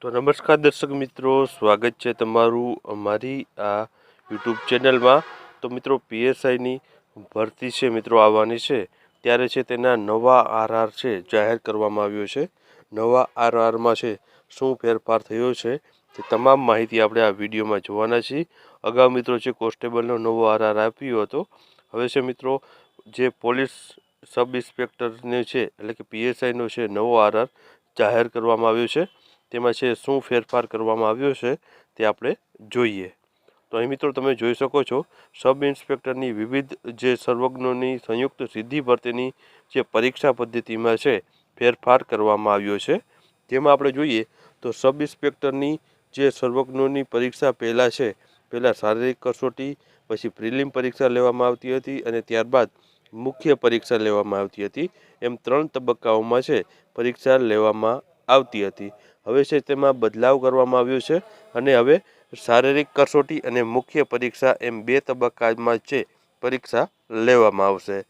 તો નમસ્કાર દર્શક મિત્રો, સ્વાગત છે તમારું અમારી આ યુટ્યુબ ચેનલમાં। તો મિત્રો પીએસઆઈની ભરતી છે મિત્રો આવવાની છે, ત્યારે છે તેના નવા આરઆર છે જાહેર કરવામાં આવ્યો છે। નવા આરઆરમાં છે શું ફેરફાર થયો છે તે તમામ માહિતી આપણે આ વિડીયોમાં જોવાના છીએ। અગાઉ મિત્રો છે કોન્સ્ટેબલનો નવો આરઆર આપ્યો હતો, હવે છે મિત્રો જે પોલીસ સબ ઇન્સ્પેક્ટરને છે એટલે કે પીએસઆઈનો છે નવો આરઆર જાહેર કરવામાં આવ્યો છે। તેમાં છે શું ફેરફાર કરવામાં આવ્યો છે તે આપણે જોઈએ। તો અહીં મિત્રો તમે જોઈ શકો છો, સબ ઇન્સ્પેક્ટરની વિવિધ જે સર્વજ્ઞોની સંયુક્ત સીધી ભરતીની જે પરીક્ષા પદ્ધતિમાં છે ફેરફાર કરવામાં આવ્યો છે। જેમાં આપણે જોઈએ તો સબ ઇન્સ્પેક્ટરની જે સર્વજ્ઞોની પરીક્ષા પહેલાં શારીરિક કસોટી, પછી પ્રિલિમ પરીક્ષા લેવામાં આવતી હતી અને ત્યારબાદ મુખ્ય પરીક્ષા લેવામાં આવતી હતી। એમ 3 તબક્કાઓમાં છે પરીક્ષા લેવામાં આવતી હતી। હવે છે તેમાં બદલાવ કરવામાં આવ્યો છે અને હવે શારીરિક કસોટી અને મુખ્ય પરીક્ષા એમ 2 તબક્કામાં છે પરીક્ષા લેવામાં આવશે।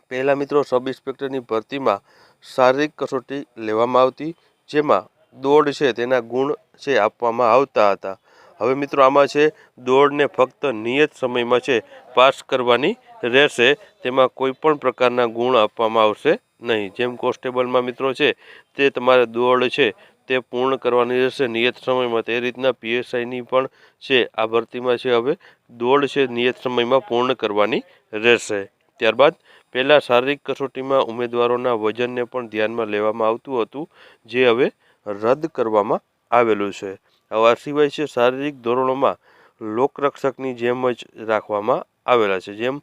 પહેલા મિત્રો સબ ઇન્સ્પેક્ટરની ભરતીમાં શારીરિક કસોટી લેવામાં આવતી, જેમાં દોડ છે તેના ગુણ છે આપવામાં આવતા હતા। હવે મિત્રો આમાં છે દોડને ફક્ત નિયત સમયમાં છે પાસ કરવાની રહેશે, તેમાં કોઈ પણ પ્રકારના ગુણ આપવામાં આવશે નહીં। જેમ કોન્સ્ટેબલમાં મિત્રો છે તે તમારે દોડ છે તે પૂર્ણ કરવાની રહેશે નિયત સમયમાં, તે રીતના પીએસઆઈની પણ છે આ ભરતીમાં છે હવે દોડ છે નિયત સમયમાં પૂર્ણ કરવાની રહેશે। ત્યારબાદ પહેલાં શારીરિક કસોટીમાં ઉમેદવારોના વજનને પણ ધ્યાનમાં લેવામાં આવતું હતું, જે હવે રદ કરવામાં આવેલું છે। આ સિવાય છે શારીરિક ધોરણોમાં લોકરક્ષકની જેમ જ રાખવામાં આવેલા છે। જેમ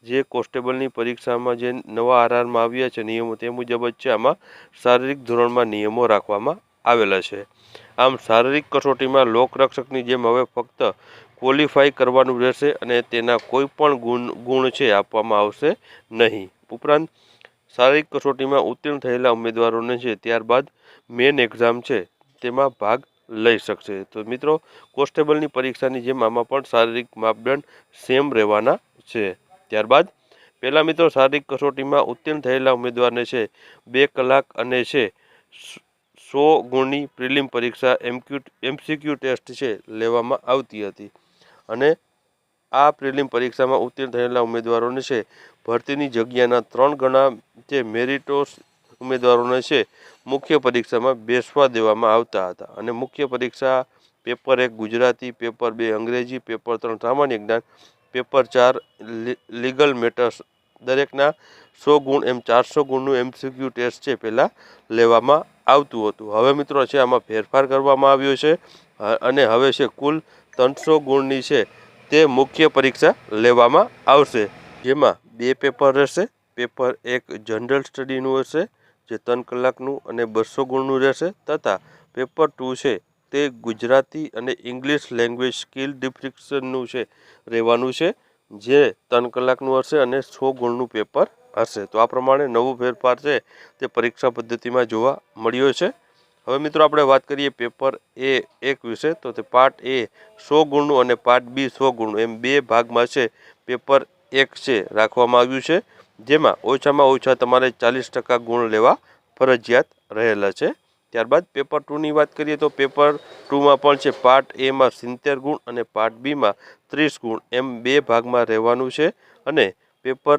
જે કોન્સ્ટેબલની પરીક્ષામાં જે નવા આરઆરમાં આવ્યા છે નિયમો, તે મુજબ જ છે આમાં શારીરિક ધોરણમાં નિયમો રાખવામાં આવેલા છે। આમ શારીરિક કસોટીમાં લોકરક્ષકની જેમ હવે ફક્ત ક્વોલિફાય કરવાનું રહેશે અને તેના કોઈ પણ ગુણ છે આપવામાં આવશે નહીં। ઉપરાંત શારીરિક કસોટીમાં ઉત્તીર્ણ થયેલા ઉમેદવારોને છે ત્યારબાદ મેન એક્ઝામ છે તેમાં ભાગ લઈ શકશે। તો મિત્રો કોન્સ્ટેબલની પરીક્ષાની જેમ આમાં પણ શારીરિક માપદંડ સેમ રહેવાના છે। ત્યારબાદ પહેલાં મિત્રો શારીરિક કસોટીમાં ઉત્તીર્ણ થયેલા ઉમેદવારને છે 2 કલાક અને છે 100 ગુણની પ્રિલિમ પરીક્ષા એમસીક્યુ ટેસ્ટ છે લેવામાં આવતી હતી અને આ પ્રિલિમ પરીક્ષામાં ઉત્તીર્ણ થયેલા ઉમેદવારોને છે ભરતીની જગ્યાના 3 ગણા જે મેરિટોસ ઉમેદવારોને છે મુખ્ય પરીક્ષામાં બેસવા દેવામાં આવતા હતા અને મુખ્ય પરીક્ષા પેપર 1 ગુજરાતી, પેપર 2 અંગ્રેજી, પેપર 3 સામાન્ય જ્ઞાન, પેપર 4 લીગલ મેટર્સ દરેકના 100 ગુણ એમ 400 ગુણનું એમસીક્યુ ટેસ્ટ છે પહેલાં લેવામાં આવતું હતું। હવે મિત્રો છે આમાં ફેરફાર કરવામાં આવ્યો છે અને હવે છે કુલ 300 ગુણની છે તે મુખ્ય પરીક્ષા લેવામાં આવશે, જેમાં 2 પેપર રહેશે। પેપર 1 જનરલ સ્ટડીનું હશે જે 3 કલાકનું અને 200 ગુણનું રહેશે, તથા પેપર 2 છે તે ગુજરાતી અને ઇંગ્લિશ લેંગ્વેજ સ્કિલ ડિસ્ક્રિપ્શનનું છે રહેવાનું છે, જે 3 કલાકનું હશે અને 100 ગુણનું પેપર હશે। તો આ પ્રમાણે નવો ફેરફાર છે તે પરીક્ષા પદ્ધતિમાં જોવા મળ્યો છે। હવે મિત્રો આપણે વાત કરીએ પેપર A1 વિશે, તો તે પાર્ટ A 100 ગુણનું અને પાર્ટ B 100 ગુણનું એમ 2 ભાગમાં છે પેપર 1 છે રાખવામાં આવ્યું છે, જેમાં ઓછામાં ઓછા તમારે 40% ગુણ લેવા ફરજિયાત રહેલા છે। ત્યારબાદ પેપર 2ની વાત કરીએ તો પેપર 2માં પણ છે પાર્ટ Aમાં 70 ગુણ અને પાર્ટ Bમાં 30 ગુણ એમ 2 ભાગમાં રહેવાનું છે અને પેપર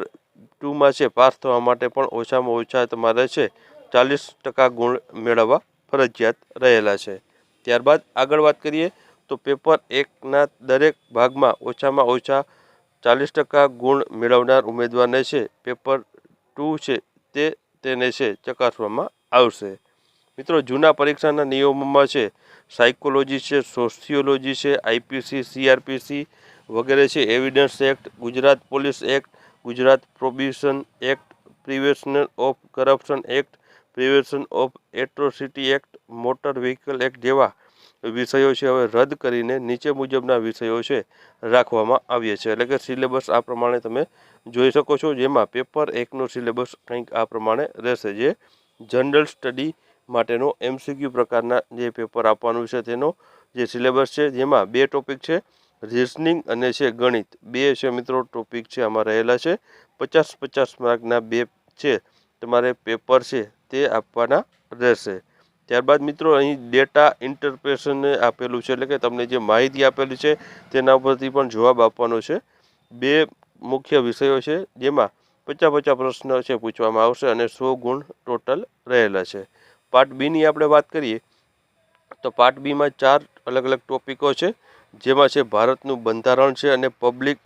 2માં છે પાસ થવા માટે પણ ઓછામાં ઓછા તમારે છે 40% ગુણ મેળવવા ફરજિયાત રહેલા છે। ત્યારબાદ આગળ વાત કરીએ તો પેપર 1ના દરેક ભાગમાં ઓછામાં ઓછા 40% ગુણ મેળવનાર ઉમેદવારને છે પેપર 2 છે તેને છે ચકાસવામાં આવશે। મિત્રો જૂના પરીક્ષાના નિયમોમાં છે સાયકોલોજી છે, સોશિયોલોજી છે, આઈપીસી, સીઆરપીસી વગેરે છે, evidence act, Gujarat police act, Gujarat prohibition act, prevention of corruption act, prevention of atrocity act, motor vehicle act જેવા વિષયો છે હવે રદ કરીને નીચે મુજબના વિષયો છે રાખવામાં આવ્યા છે। એટલે કે સિલેબસ આ પ્રમાણે તમે જોઈ શકો છો, જેમાં પેપર 1નો સિલેબસ કંઈક આ પ્રમાણે રહેશે, જે જનરલ સ્ટડી માટેનો એમસીક્યુ પ્રકારના જે પેપર આપવાનું છે તેનો જે સિલેબસ છે, જેમાં 2 ટોપિક છે રિઝનિંગ અને છે ગણિત, 2 છે મિત્રો ટોપિક છે આમાં રહેલા છે। 50-50 માર્કના 2 છે તમારે પેપર છે તે આપવાના રહેશે। ત્યારબાદ મિત્રો અહીં ડેટા ઇન્ટરપ્રેશન આપેલું છે, એટલે કે તમને જે માહિતી આપેલી છે તેના ઉપરથી પણ જવાબ આપવાનો છે. 2 મુખ્ય વિષયો છે જેમાં 50-50 પ્રશ્ન છે પૂછવામાં આવશે અને 100 ગુણ ટોટલ રહેલા છે. પાર્ટ બીની આપણે વાત કરીએ તો પાર્ટ બીમાં 4 અલગ અલગ ટોપિકો છે, જેમાં છે ભારતનું બંધારણ છે અને પબ્લિક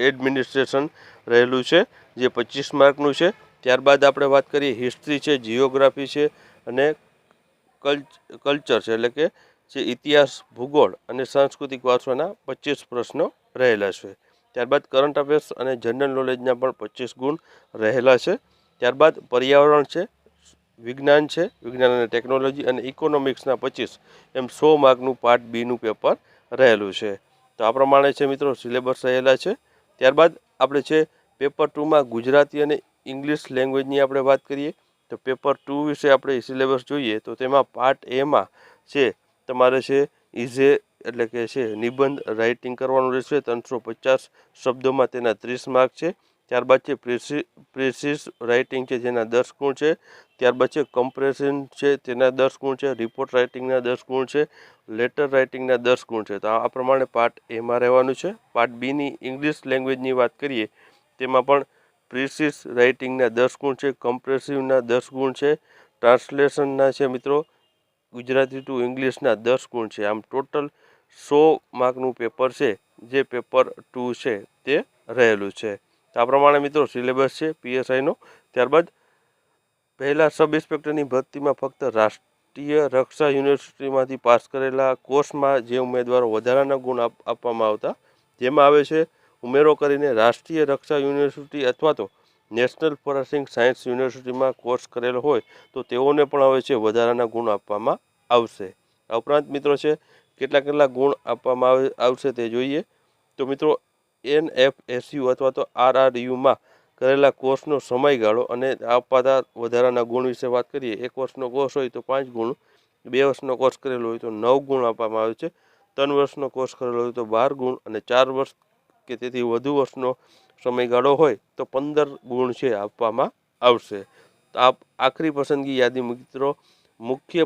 એડમિનિસ્ટ્રેશન રહેલું છે, જે 25 માર્કનું છે. ત્યારબાદ આપણે વાત કરીએ હિસ્ટ્રી છે, જિયોગ્રાફી છે અને કલ્ચર છે, એટલે કે જે ઇતિહાસ, ભૂગોળ અને સાંસ્કૃતિક વારસાના 25 પ્રશ્નો રહેલા છે. ત્યારબાદ કરંટ અફેર્સ અને જનરલ નોલેજના પણ 25 ગુણ રહેલા છે. ત્યારબાદ પર્યાવરણ છે, વિજ્ઞાન છે, વિજ્ઞાન અને ટેકનોલોજી અને ઇકોનોમિક્સના 25, એમ 100 માર્કનું પાર્ટ બીનું પેપર રહેલું છે. તો આ પ્રમાણે છે મિત્રો સિલેબસ રહેલા છે. ત્યારબાદ આપણે છે પેપર 2માં ગુજરાતી અને ઇંગ્લિશ લેંગ્વેજની આપણે વાત કરીએ તો પેપર 2 વિશે આપણે સિલેબસ જોઈએ તો તેમાં પાર્ટ એમાં છે તમારે છે ઇઝે એટલે કે છે નિબંધ રાઇટિંગ કરવાનું રહેશે 350 શબ્દોમાં, તેના 30 માર્ક છે. ત્યારબાદ છે પ્રેસિસ રાઇટિંગ છે જેના 10 ગુણ છે. ત્યારબાદ છે કમ્પ્રેશન છે તેના 10 ગુણ છે. રિપોર્ટ રાઇટિંગના 10 ગુણ છે. લેટર રાઇટિંગના 10 ગુણ છે. તો આ પ્રમાણે પાર્ટ એમાં રહેવાનું છે. પાર્ટ બીની ઇંગ્લિશ લેંગ્વેજની વાત કરીએ તેમાં પણ પ્રિસિસ રાઇટિંગના 10 ગુણ છે, કમ્પ્રેસિવના 10 ગુણ છે, ટ્રાન્સલેશનના છે મિત્રો ગુજરાતી ટુ ઇંગ્લિશના 10 ગુણ છે. આમ ટોટલ 100 માર્કનું પેપર છે, જે પેપર 2 છે તે રહેલું છે. તો આ પ્રમાણે મિત્રો સિલેબસ છે પીએસઆઈનો. ત્યારબાદ પહેલા સબ ઇન્સ્પેક્ટરની ભરતીમાં ફક્ત રાષ્ટ્રીય રક્ષા યુનિવર્સિટીમાંથી પાસ કરેલા કોર્સમાં જે ઉમેદવારો વધારાના ગુણ આપવામાં આવતા, જેમાં આવે છે ઉમેરો કરીને રાષ્ટ્રીય રક્ષા યુનિવર્સિટી અથવા તો નેશનલ ફોરેન્સિક સાયન્સ યુનિવર્સિટીમાં કોર્સ કરેલો હોય તો તેઓને પણ હવે છે વધારાના ગુણ આપવામાં આવશે. આ ઉપરાંત મિત્રો છે કેટલા ગુણ આપવામાં આવશે તે જોઈએ તો મિત્રો NFSU અથવા તો RRUમાં કરેલા કોર્સનો સમયગાળો અને અપાતા વધારાના ગુણ વિશે વાત કરીએ. 1 વર્ષનો કોર્સ હોય તો 5 ગુણ, 2 વર્ષનો કોર્સ કરેલો હોય તો 9 ગુણ આપવામાં આવે છે, 3 વર્ષનો કોર્સ કરેલો હોય તો 12 ગુણ અને 4 વર્ષ કે તેથી વધુ વર્ષનો સમયગાળો હોય તો 15 ગુણ છે આપવામાં આવશે. તો આ આખરી પસંદગી યાદી મિત્રો મુખ્ય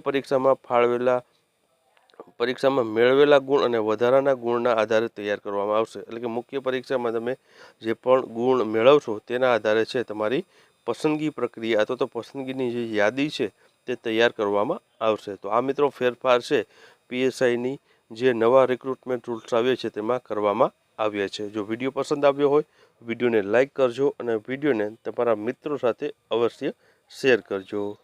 પરીક્ષામાં મેળવેલા ગુણ અને વધારાના ગુણના આધારે તૈયાર કરવામાં આવશે. એટલે કે મુખ્ય પરીક્ષામાં તમે જે પણ ગુણ મેળવશો તેના આધારે છે તમારી પસંદગી પ્રક્રિયા અથવા તો પસંદગીની જે યાદી છે તે તૈયાર કરવામાં આવશે. તો આ મિત્રો ફેરફાર છે પીએસઆઈની જે નવા રિક્રુટમેન્ટ રૂલ્સ આવ્યા છે તેમાં કરવામાં આવ્યા છે. જો વિડીયો પસંદ આવ્યો હોય વિડીયોને લાઇક કરજો અને વિડીયોને તમારા મિત્રો સાથે અવશ્ય શેર કરજો.